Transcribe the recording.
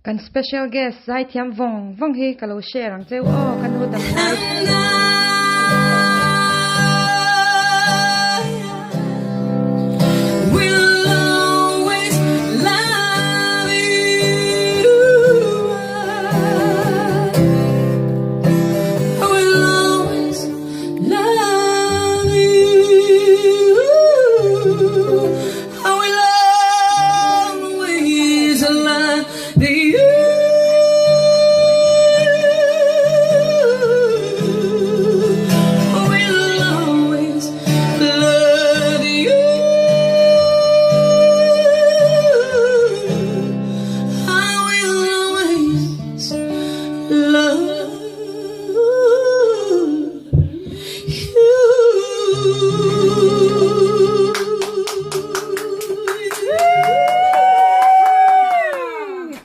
Kan special guest Zaithiam Vawng hi kalau share ang cheu kan hu dam The